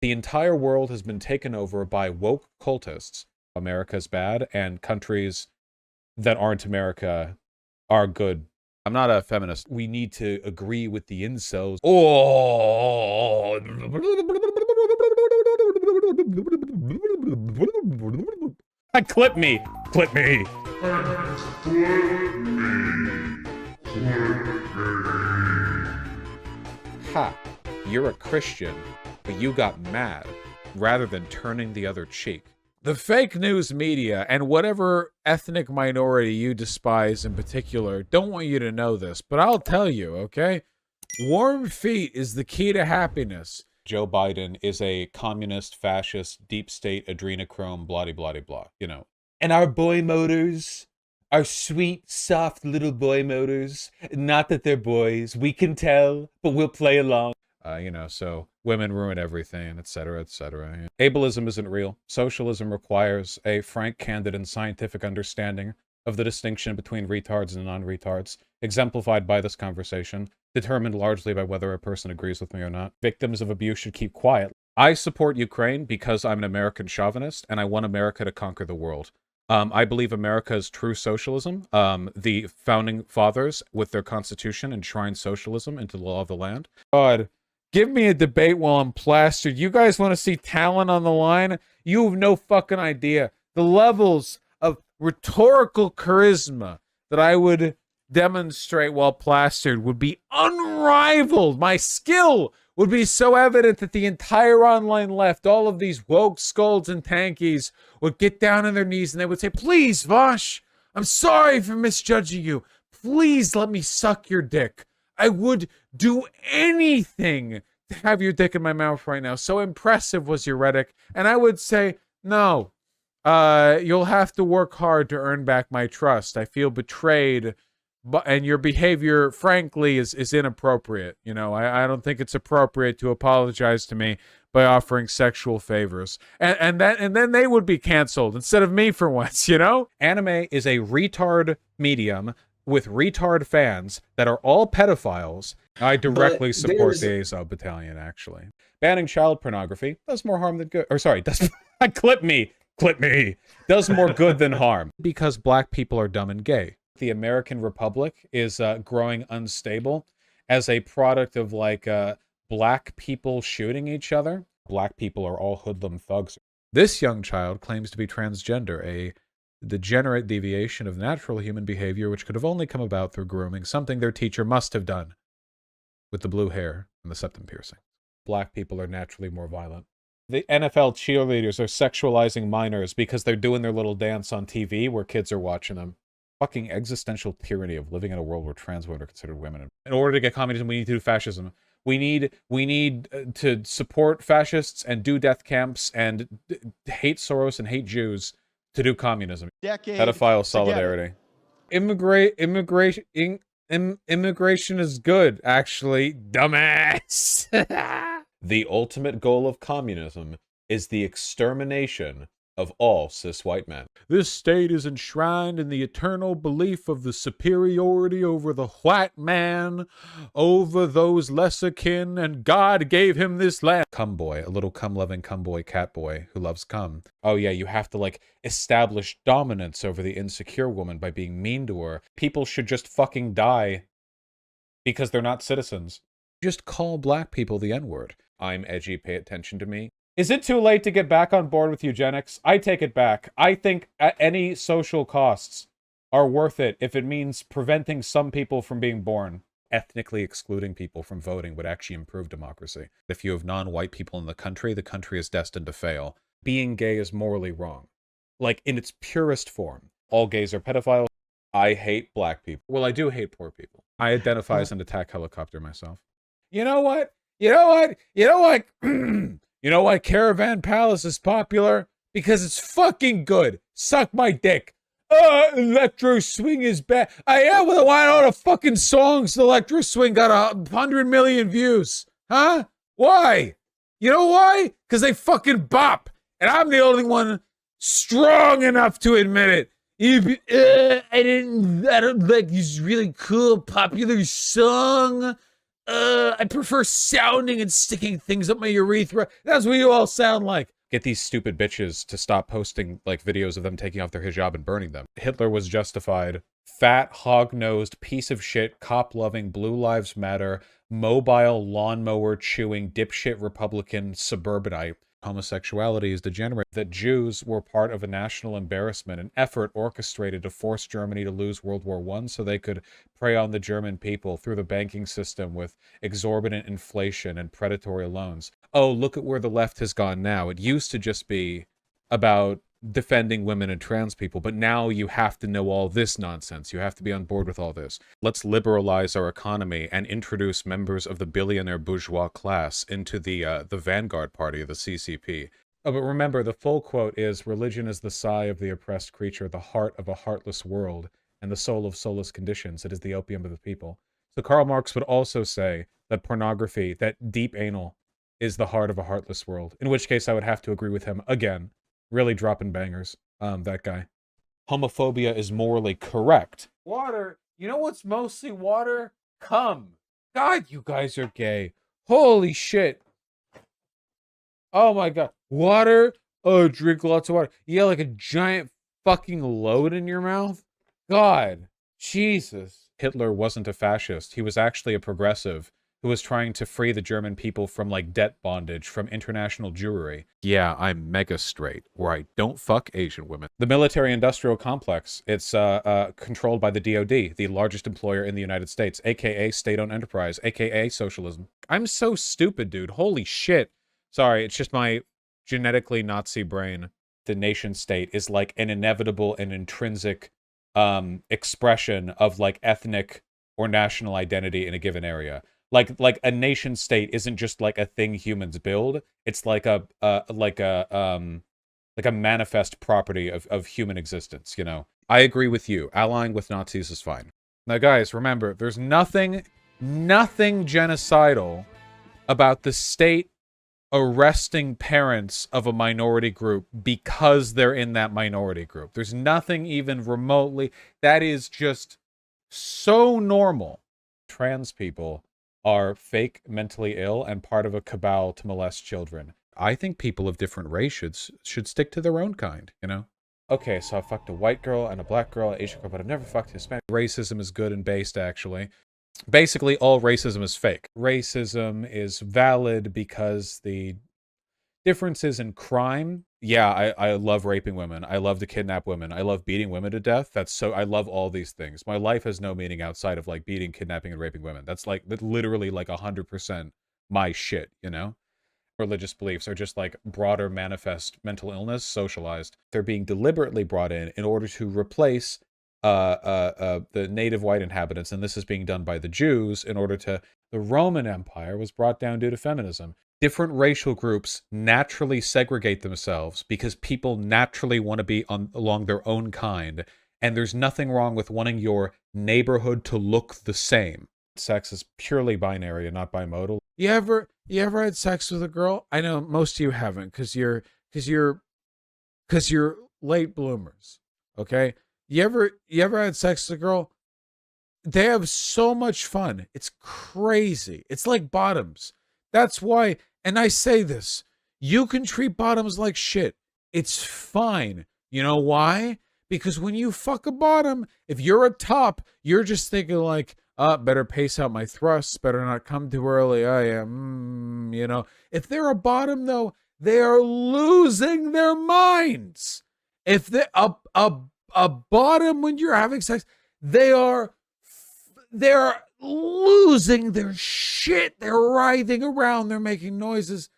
The entire world has been taken over by woke cultists. America's bad, and countries that aren't America are good. I'm not a feminist. We need to agree with the incels. Oh! Clip me! Clip me! Ha! You're a Christian, but you got mad rather than turning the other cheek. The fake news media and whatever ethnic minority you despise in particular don't want you to know this, but I'll tell you, okay? Warm feet is the key to happiness. Joe Biden is a communist, fascist, deep state, adrenochrome, blah-de-blah-de-blah, you know. And our boy motors, our sweet, soft little boy motors, not that they're boys, we can tell, but we'll play along. You know, so women ruin everything, etc., etc. Ableism isn't real. Socialism requires a frank, candid, and scientific understanding of the distinction between retards and non-retards, exemplified by this conversation, determined largely by whether a person agrees with me or not. Victims of abuse should keep quiet. I support Ukraine because I'm an American chauvinist, and I want America to conquer the world. I believe America is true socialism. The founding fathers, with their constitution, enshrined socialism into the law of the land. God. Give me a debate while I'm plastered. You guys want to see talent on the line? You have no fucking idea. The levels of rhetorical charisma that I would demonstrate while plastered would be unrivaled. My skill would be so evident that the entire online left, all of these woke scolds and tankies, would get down on their knees and they would say, please, Vaush, I'm sorry for misjudging you. Please let me suck your dick. I would do anything to have your dick in my mouth right now. So impressive was your rhetoric. And I would say, no, you'll have to work hard to earn back my trust. I feel betrayed, and your behavior, frankly, is inappropriate. You know, I don't think it's appropriate to apologize to me by offering sexual favors. And then they would be canceled instead of me for once, you know? Anime is a retard medium with retard fans that are all pedophiles. I directly support the Azov Battalion, actually. Banning child pornography does more harm than good. Or sorry, does clip me. Does more good than harm. Because black people are dumb and gay. The American Republic is growing unstable as a product of like black people shooting each other. Black people are all hoodlum thugs. This young child claims to be transgender, a degenerate deviation of natural human behavior which could have only come about through grooming, something their teacher must have done with the blue hair and the septum piercing. Black people are naturally more violent. The NFL cheerleaders are sexualizing minors because they're doing their little dance on TV where kids are watching them. Fucking existential tyranny of living in a world where trans women are considered women. In order to get communism, we need to do fascism. We need to support fascists and do death camps and hate Soros and hate Jews to do communism. Pedophile solidarity. Immigration is good, actually. Dumbass. The ultimate goal of communism is the extermination of all cis white men. This state is enshrined in the eternal belief of the superiority over the white man, over those lesser kin, and God gave him this land. Cum boy, a little cum-loving cum boy, cat boy who loves cum. Oh yeah, you have to like establish dominance over the insecure woman by being mean to her. People should just fucking die because they're not citizens. Just call black people the N-word. I'm edgy, pay attention to me. Is it too late to get back on board with eugenics? I take it back. I think any social costs are worth it if it means preventing some people from being born. Ethnically excluding people from voting would actually improve democracy. If you have non-white people in the country is destined to fail. Being gay is morally wrong. Like, in its purest form. All gays are pedophiles. I hate black people. Well, I do hate poor people. I identify as an attack helicopter myself. You know what? You know why Caravan Palace is popular? Because it's fucking good. Suck my dick. Electro Swing is bad. Why all the fucking songs Electro Swing got 100 million views? Huh? Why? You know why? Because they fucking bop. And I'm the only one strong enough to admit it. I don't like this really cool popular song. I prefer sounding and sticking things up my urethra. That's what you all sound like. Get these stupid bitches to stop posting, like, videos of them taking off their hijab and burning them. Hitler was justified. Fat, hog-nosed, piece of shit, cop-loving, Blue Lives Matter, mobile, lawnmower-chewing, dipshit Republican suburbanite. Homosexuality is degenerate. That Jews were part of a national embarrassment, an effort orchestrated to force Germany to lose World War I so they could prey on the German people through the banking system with exorbitant inflation and predatory loans. Oh, look at where the left has gone now. It used to just be about defending women and trans people, but now you have to know all this nonsense. You have to be on board with all this. Let's liberalize our economy and introduce members of the billionaire bourgeois class into the vanguard party of the CCP. Oh, but remember, the full quote is, "Religion is the sigh of the oppressed creature, the heart of a heartless world, and the soul of soulless conditions. It is the opium of the people." So Karl Marx would also say that pornography, that deep anal, is the heart of a heartless world. In which case I would have to agree with him again. Really dropping bangers, that guy. Homophobia is morally correct. Water. You know what's mostly water? Cum. God, you guys are gay. Holy shit. Oh my god. Water? Oh, drink lots of water. Yeah, like a giant fucking load in your mouth? God. Jesus. Hitler wasn't a fascist. He was actually a progressive who was trying to free the German people from, like, debt bondage, from international Jewry. Yeah, I'm mega straight, or I don't fuck Asian women. The military-industrial complex, it's controlled by the DoD, the largest employer in the United States, aka state-owned enterprise, aka socialism. I'm so stupid, dude. Holy shit. Sorry, it's just my genetically Nazi brain. The nation-state is, like, an inevitable and intrinsic expression of, like, ethnic or national identity in a given area. Like a nation state isn't just like a thing humans build. It's like a manifest property of human existence, you know. I agree with you. Allying with Nazis is fine. Now guys, remember, there's nothing genocidal about the state arresting parents of a minority group because they're in that minority group. There's nothing even remotely, that is just so normal. Trans people are fake mentally ill and part of a cabal to molest children. I think people of different race should stick to their own kind, you know? Okay, so I fucked a white girl and a black girl, an Asian girl, but I've never fucked Hispanic. Racism is good and based, actually. Basically, all racism is fake. Racism is valid because the differences in crime. Yeah, I love raping women. I love to kidnap women. I love beating women to death. I love all these things. My life has no meaning outside of, like, beating, kidnapping, and raping women. That's literally like 100% my shit, you know? Religious beliefs are just like broader manifest mental illness, socialized. They're being deliberately brought in order to replace the native white inhabitants, and this is being done by the Jews in order to... The Roman Empire was brought down due to feminism. Different racial groups naturally segregate themselves because people naturally want to be along their own kind, and there's nothing wrong with wanting your neighborhood to look the same. Sex is purely binary and not bimodal. You ever had sex with a girl? I know most of you haven't, because you're late bloomers. Okay? You ever had sex with a girl? They have so much fun. It's crazy. It's like bottoms. That's why, and I say this, you can treat bottoms like shit. It's fine. You know why? Because when you fuck a bottom, if you're a top, you're just thinking like, better pace out my thrusts, better not come too early. I am, you know. If they're a bottom, though, they are losing their minds. If they're a bottom when you're having sex, they're losing their shit. They're writhing around. They're making noises.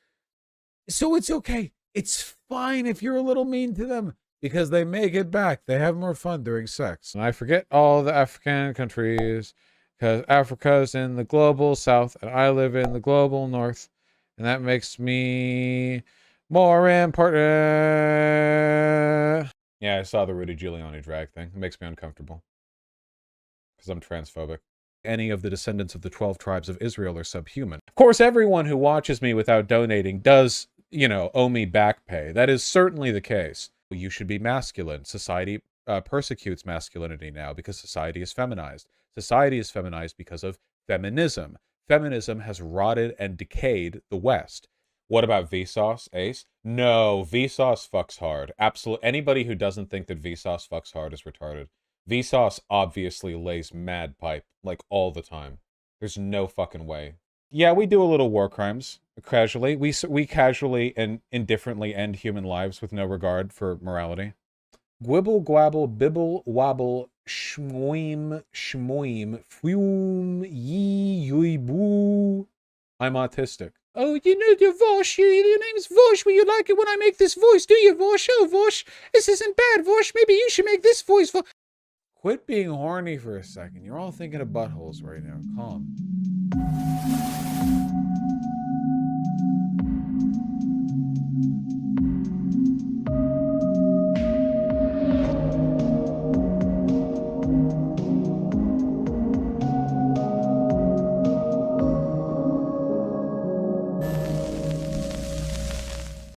So it's okay. It's fine if you're a little mean to them, because they make it back. They have more fun during sex. And I forget all the African countries, because Africa's in the global south and I live in the global north. And that makes me more important. Yeah, I saw the Rudy Giuliani drag thing. It makes me uncomfortable, because I'm transphobic. Any of the descendants of the 12 tribes of Israel are subhuman. Of course, everyone who watches me without donating does, you know, owe me back pay. That is certainly the case. You should be masculine. Society persecutes masculinity now because society is feminized. Society is feminized because of feminism. Feminism has rotted and decayed the West. What about Vsauce, Ace? No, Vsauce fucks hard. Absolutely. Anybody who doesn't think that Vsauce fucks hard is retarded. Vsauce obviously lays mad pipe, like, all the time. There's no fucking way. Yeah, we do a little war crimes, casually. We casually and indifferently end human lives with no regard for morality. Gwibble, gwabble, bibble, wobble, shmoim, fume, yee, boo. I'm autistic. Oh, you know, your Vaush, your name's Vaush. Will you like it when I make this voice, do you, Vaush? Oh, Vaush, this isn't bad, Vaush. Maybe you should make this voice, Vaush. Quit being horny for a second. You're all thinking of buttholes right now. Calm.